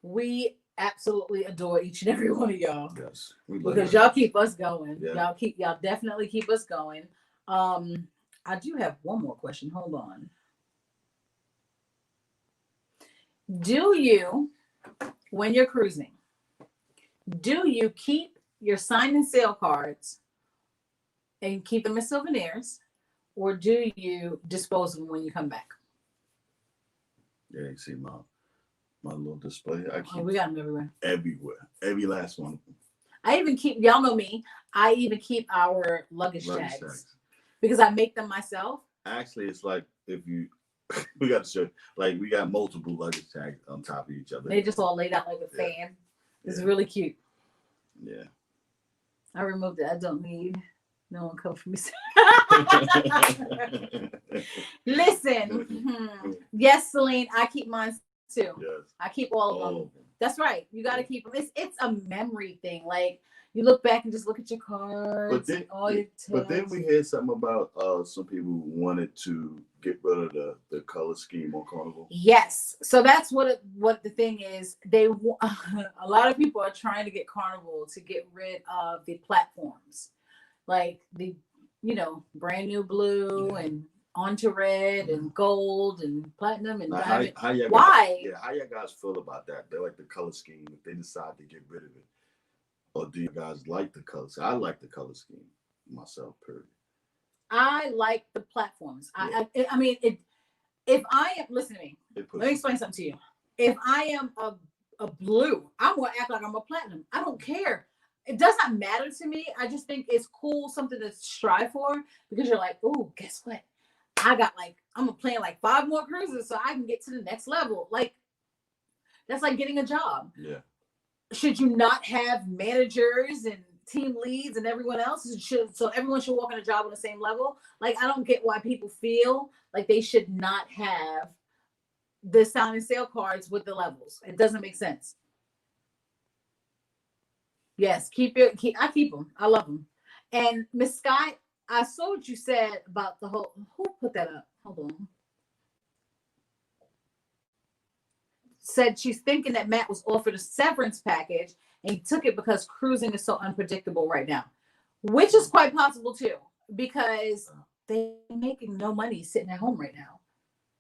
we absolutely adore each and every one of y'all. Yes. Because y'all keep us going. Yeah. Y'all definitely keep us going. I do have one more question. Hold on. Do you, when you're cruising, do you keep your sign and sale cards and keep them as souvenirs, or do you dispose of them when you come back? Yeah, you see my little display. We got them everywhere. Everywhere. Every last one of them. I even keep, y'all know me, I even keep our luggage tags because I make them myself. Actually, it's like if you, we got to show, like we got multiple luggage tags on top of each other. They just all laid out like a fan. It's really cute. Yeah. I removed it. I don't need no one come for me. Listen. Yes, Celine, I keep mine too. Yes. I keep all of them. That's right. You got to keep them. It's a memory thing. Like, you look back and just look at your cards. But then we heard something about some people who wanted to get rid of the color scheme on Carnival. Yes. So that's what the thing is. A lot of people are trying to get Carnival to get rid of the platforms. Like the, brand new blue and onto red and gold and platinum and diamond. Why? How you guys feel about that? They like the color scheme. If they decide to get rid of it. Or do you guys like the colors? I like the color scheme myself, period. I like the platforms. I mean, if I am, listen to me. Let me explain something to you. If I am a blue, I'm I'm going to act like I'm a platinum. I don't care. It does not matter to me. I just think it's cool, something to strive for, because you're like, oh, guess what? I'm playing like 5 more cruises so I can get to the next level. Like, that's like getting a job. Yeah. Should you not have managers and team leads and everyone else? So everyone should walk in a job on the same level? Like, I don't get why people feel like they should not have the sign and sale cards with the levels. It doesn't make sense. Yes, I keep them. I love them. And Miss Scott, I saw what you said about the whole. Who put that up? Hold on. Said she's thinking that Matt was offered a severance package and he took it because cruising is so unpredictable right now, which is quite possible too, because they're making no money sitting at home right now,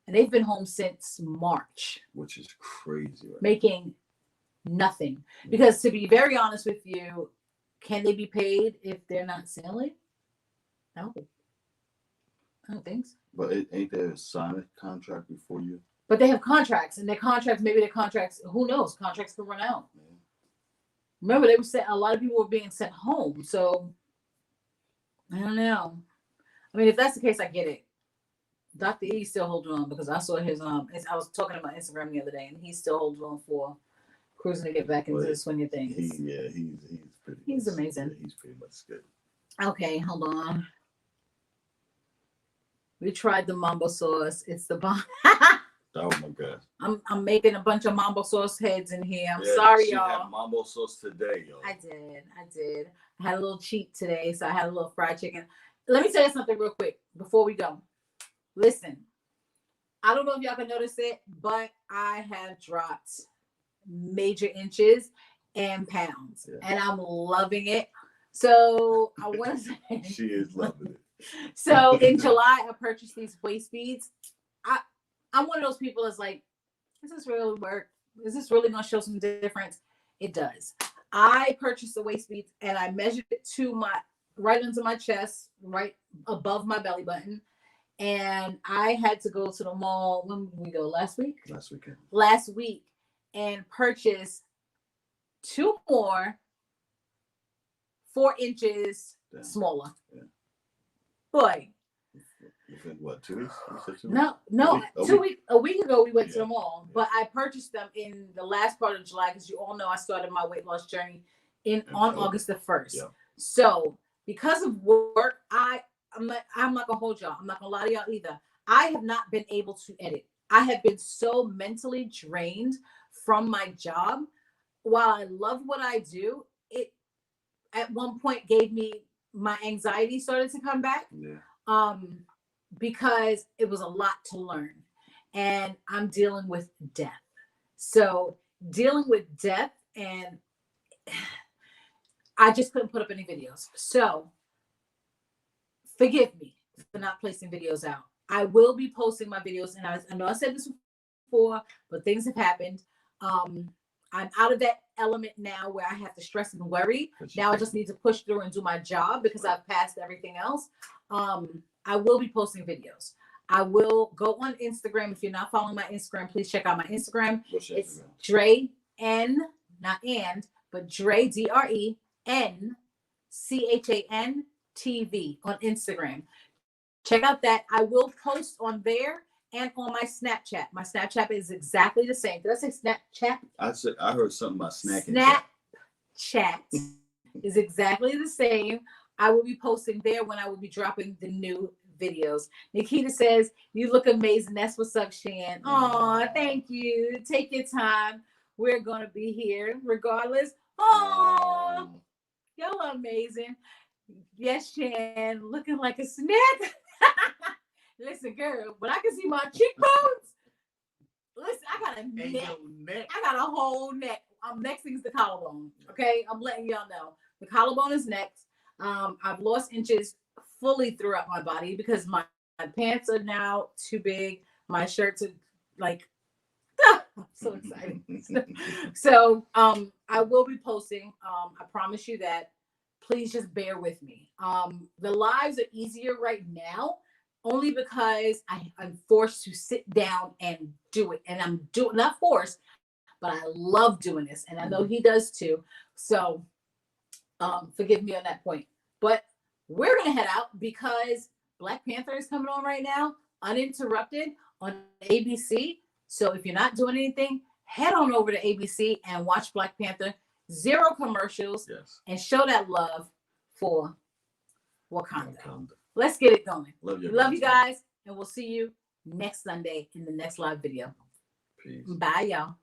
and they've been home since March, which is crazy. Right? Making nothing. Because to be very honest with you, can they be paid if they're not sailing? No, I don't think so. But ain't there a signed contract before you? But they have contracts, and maybe their contracts, who knows? Contracts can run out. Yeah. Remember, a lot of people were being sent home. So, I don't know. I mean, if that's the case, I get it. Dr. E's still holding on, because I saw his, I was talking about Instagram the other day, and he's still holding on for cruising to get back into the swing of things. He's amazing. Yeah, he's pretty much good. Okay, hold on. We tried the mambo sauce. It's the bomb. Oh my God. I'm making a bunch of mambo sauce heads in here. I'm sorry, y'all. Had mambo sauce today, y'all. I did. I had a little cheat today, so I had a little fried chicken. Let me tell you something real quick before we go. Listen, I don't know if y'all can notice it, but I have dropped major inches and pounds, and I'm loving it. So I want to say she is loving it. So in July, I purchased these waist beads. I'm one of those people that's like, does this really work? Is this really going to show some difference? It does. I purchased the waist beads and I measured it to right into my chest, right above my belly button. And I had to go to the mall. When did we go? Last week? Last week. And purchase 2 more 4 inches smaller. Yeah. Boy. What, 2 weeks? No. A week ago we went to the mall, but I purchased them in the last part of July, because you all know I started my weight loss journey on August the 1st. Yeah. So because of work, I'm not gonna hold y'all. I'm not gonna lie to y'all either. I have not been able to edit. I have been so mentally drained from my job. While I love what I do, it at one point gave me, my anxiety started to come back. Yeah. Because it was a lot to learn, and I'm dealing with death. So dealing with death, and I just couldn't put up any videos. So forgive me for not placing videos out. I will be posting my videos, and I know I said this before, but things have happened. I'm out of that element now where I have to stress and worry. Now I just need to push through and do my job, because I've passed everything else. I will be posting videos. I will go on Instagram. If you're not following my Instagram, please check out my Instagram. It's Dre N, not and, but Dre DRENCHAN TV on Instagram. Check out that. I will post on there and on my Snapchat. My Snapchat is exactly the same. Did I say Snapchat? I heard something about snacking. Snapchat is exactly the same. I will be posting there when I will be dropping the new videos. Nikita says, you look amazing. That's what's up, Shan. Oh, thank you. Take your time. We're going to be here regardless. Oh, y'all are amazing. Yes, Shan, looking like a snack. Listen, girl, but I can see my cheekbones. Listen, I got a neck. I got a whole neck. Next thing is the collarbone. Okay, I'm letting y'all know. The collarbone is next. I've lost inches fully throughout my body because my pants are now too big. My shirts are like, I'm so excited. So I will be posting. I promise you that. Please just bear with me. The lives are easier right now only because I'm forced to sit down and do it. And I'm not forced, but I love doing this, and I know he does too. So forgive me on that point. But we're gonna head out because Black Panther is coming on right now, uninterrupted on ABC. So if you're not doing anything, head on over to ABC and watch Black Panther. 0 commercials. Yes. And show that love for Wakanda. Let's get it going. Love you guys, and we'll see you next Sunday in the next live video. Peace. Bye, y'all.